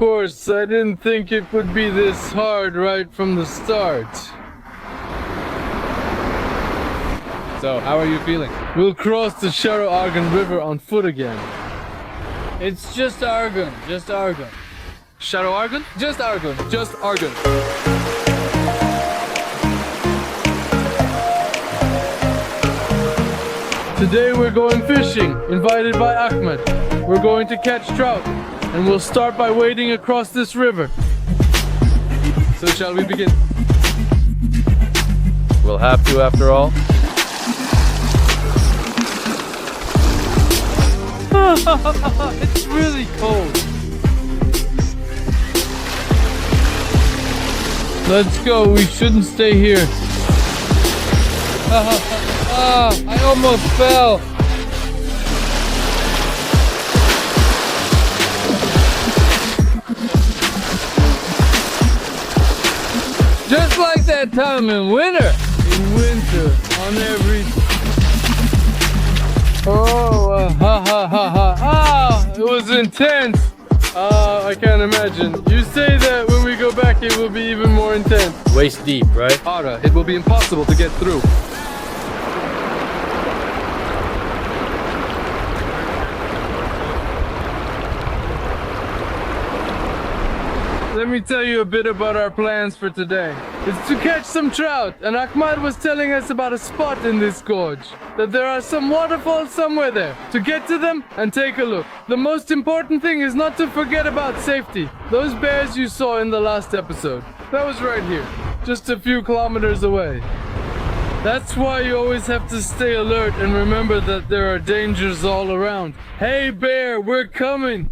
course, I didn't think it would be this hard right from the start. So, how are you feeling? We'll cross the Shadow Argun River on foot again. It's just Argun. Just Argun. Shadow Argun? Just Argun. Just Argun. Today we're going fishing, invited by Ahmed. We're going to catch trout, and we'll start by wading across this river. So shall we begin? We'll have to after all. It's really cold. Let's go, we shouldn't stay here. I almost fell. Just like that time in winter. In winter, on every... it was intense. I can't imagine. You say that when we go back it will be even more intense. Waist deep, right? Ara, it will be impossible to get through. Let me tell you a bit about our plans for today. It's to catch some trout, and Ahmad was telling us about a spot in this gorge. That there are some waterfalls somewhere there. To get to them and take a look. The most important thing is not to forget about safety. Those bears you saw in the last episode. That was right here, just a few kilometers away. That's why you always have to stay alert and remember that there are dangers all around. Hey bear, we're coming!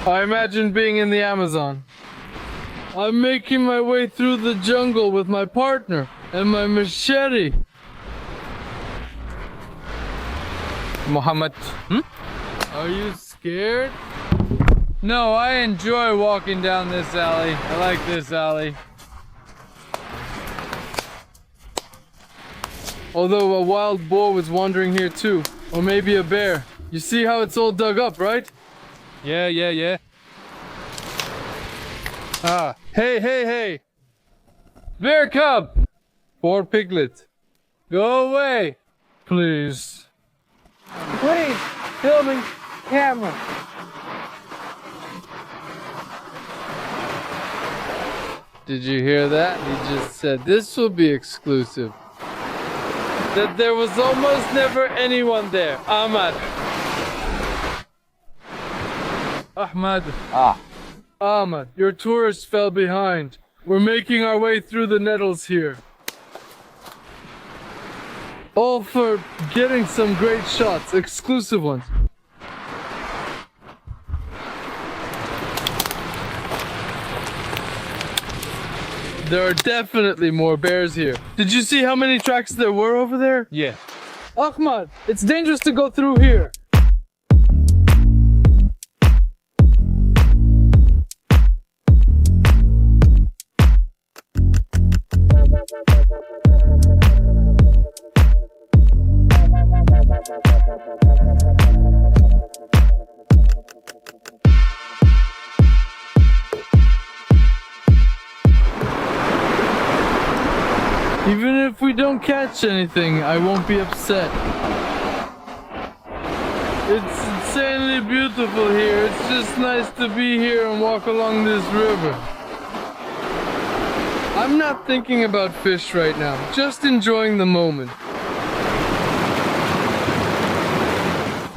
I imagine being in the Amazon. I'm making my way through the jungle with my partner and my machete. Muhammad. Are you scared? No, I enjoy walking down this alley. I like this alley. Although a wild boar was wandering here too. Or maybe a bear. You see how it's all dug up, right? Yeah. Hey! Bear cub! Poor piglet. Go away! Please. Please, filming camera. Did you hear that? He just said this will be exclusive. That there was almost never anyone there. Ahmad. Ahmad, your tourist fell behind. We're making our way through the nettles here. All for getting some great shots, exclusive ones. There are definitely more bears here. Did you see how many tracks there were over there? Yeah. Ahmad, it's dangerous to go through here. Even if we don't catch anything, I won't be upset. It's insanely beautiful here. It's just nice to be here and walk along this river. I'm not thinking about fish right now, just enjoying the moment.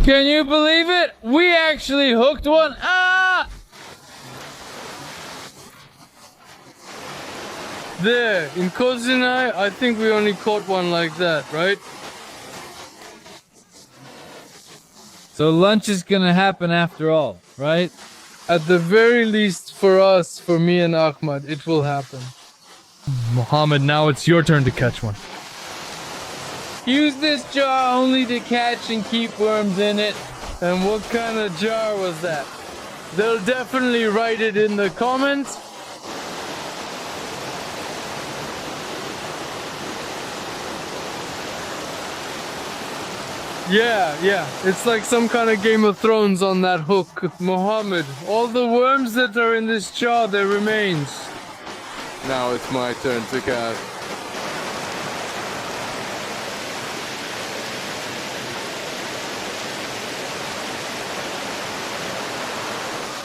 Can you believe it? We actually hooked one. Ah! There, in Kozinai, I think we only caught one like that, right? So lunch is gonna happen after all, right? At the very least, for us, for me and Ahmad, it will happen. Mohammed, now it's your turn to catch one. Use this jar only to catch and keep worms in it. And what kind of jar was that? They'll definitely write it in the comments. Yeah. It's like some kind of Game of Thrones on that hook. Mohammed, all the worms that are in this jar, their remains. Now it's my turn to cast.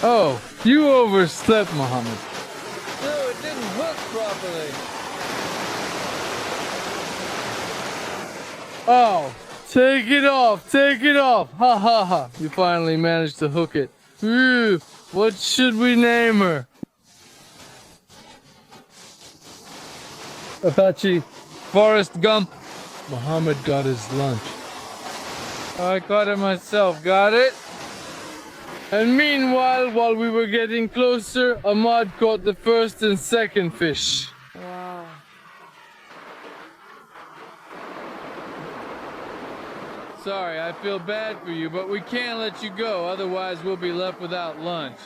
Oh, you overslept, Mohammed. No, it didn't hook properly. Oh, take it off, take it off. Ha ha ha. You finally managed to hook it. Ooh, what should we name her? Apache. Forrest Gump. Mohammed got his lunch. I caught it myself. Got it? And meanwhile, while we were getting closer, Ahmad caught the first and second fish. Wow. Sorry, I feel bad for you, but we can't let you go, otherwise we'll be left without lunch.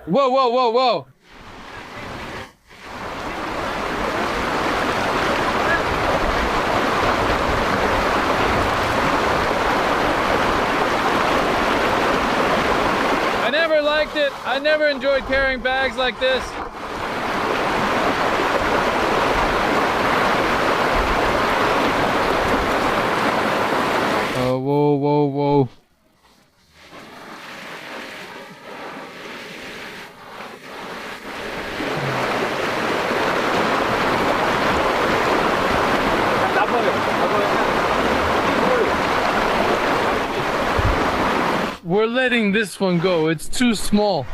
Whoa, whoa, whoa, whoa! I never liked it. I never enjoyed carrying bags like this. Oh, whoa, whoa, whoa. We're letting this one go. It's too small.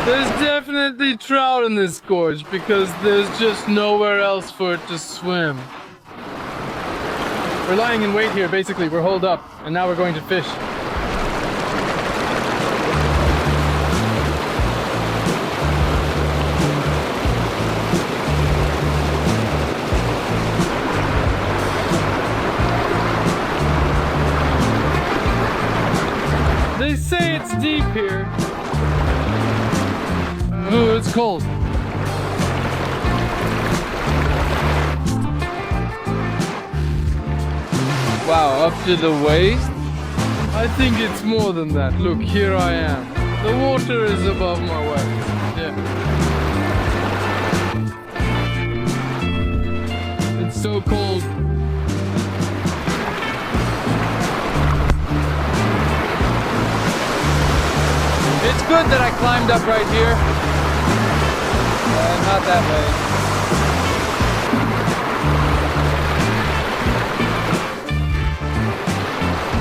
There's definitely trout in this gorge because there's just nowhere else for it to swim. We're lying in wait here, basically. We're holed up, and now we're going to fish. They say it's deep here. Ooh, it's cold. Wow, up to the waist? I think it's more than that. Look, here I am. The water is above my waist. Yeah. It's so cold. It's good that I climbed up right here. Not that way.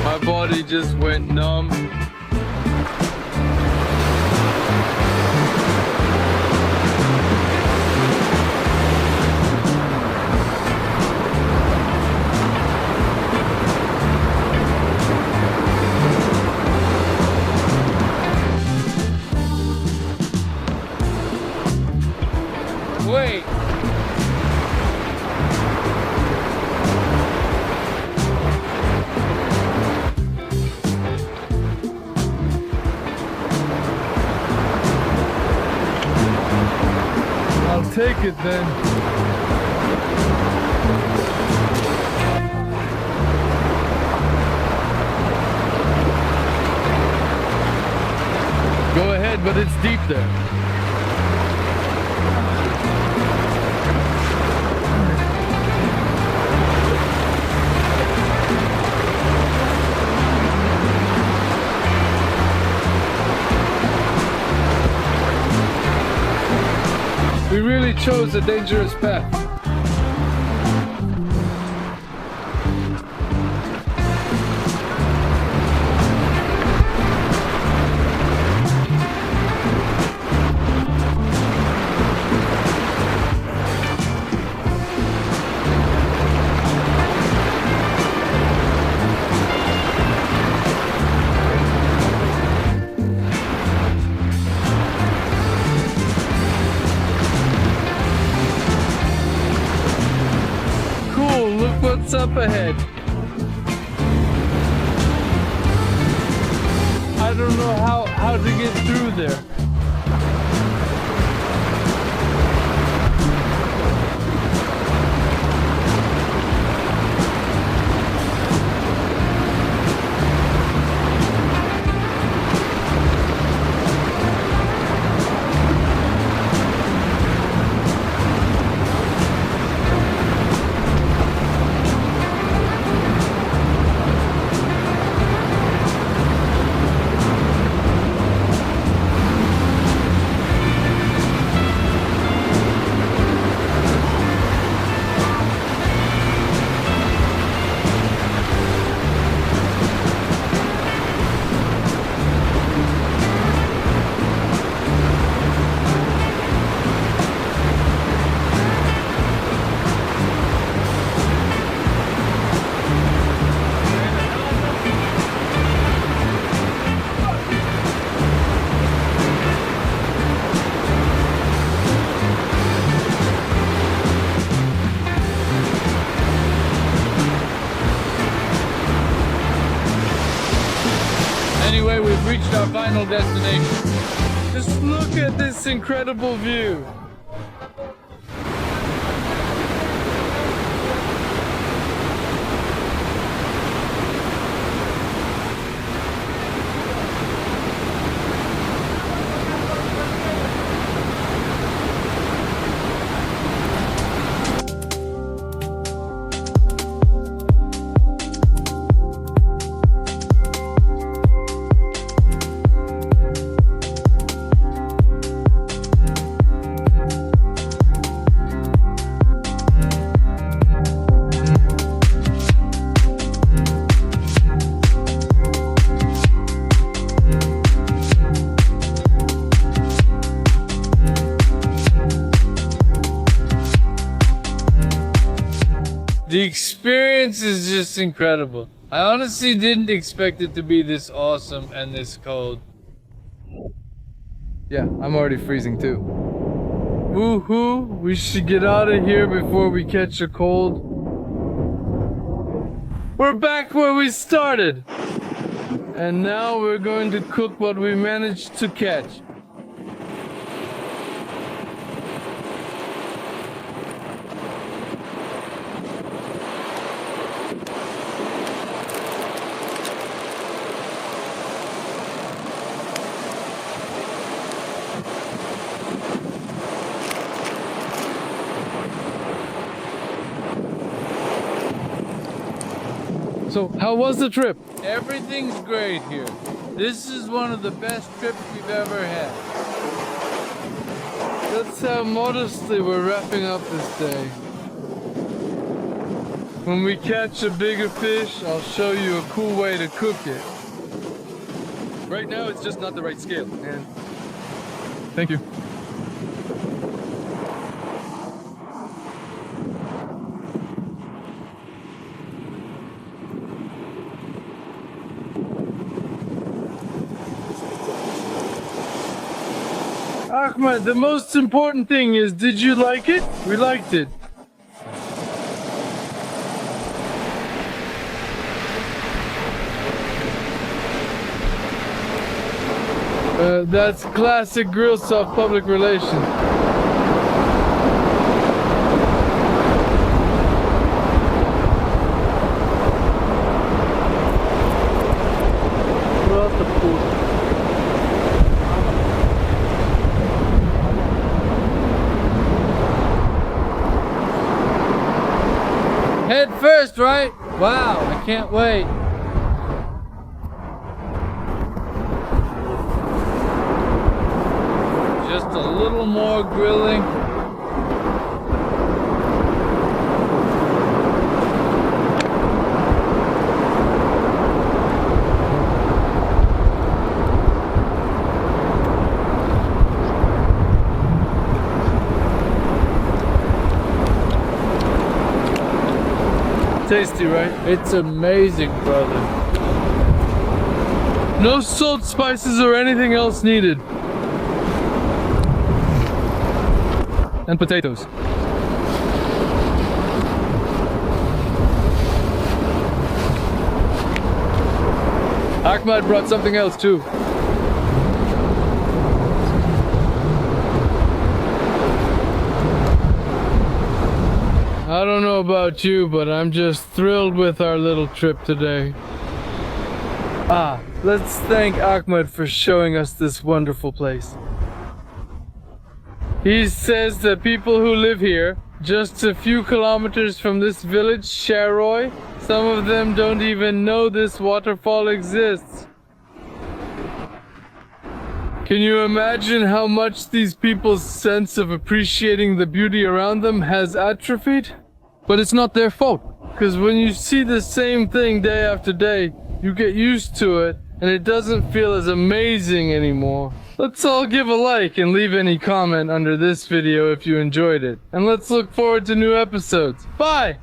My body just went numb. Wait. I'll take it then. Go ahead, but it's deep there. We really chose a dangerous path. what's up ahead. I don't know how to get through there. Anyway, we've reached our final destination. Just look at this incredible view. The experience is just incredible. I honestly didn't expect it to be this awesome and this cold. Yeah, I'm already freezing too. Woohoo! We should get out of here before we catch a cold. We're back where we started! And now we're going to cook what we managed to catch. So, how was the trip? Everything's great here. This is one of the best trips we've ever had. That's how modestly we're wrapping up this day. When we catch a bigger fish, I'll show you a cool way to cook it. Right now, it's just not the right scale, and thank you. Ahmed, the most important thing is, did you like it? We liked it. That's classic grill soft public relations. Head first, right? Wow, I can't wait. Just a little more grilling. Tasty, right? It's amazing, brother. No salt, spices, or anything else needed. And potatoes. Ahmad brought something else too. I don't know about you, but I'm just thrilled with our little trip today. Let's thank Ahmed for showing us this wonderful place. He says that people who live here, just a few kilometers from this village, Sharoy, some of them don't even know this waterfall exists. Can you imagine how much these people's sense of appreciating the beauty around them has atrophied? But it's not their fault, because when you see the same thing day after day, you get used to it, and it doesn't feel as amazing anymore. Let's all give a like and leave any comment under this video if you enjoyed it. And let's look forward to new episodes. Bye!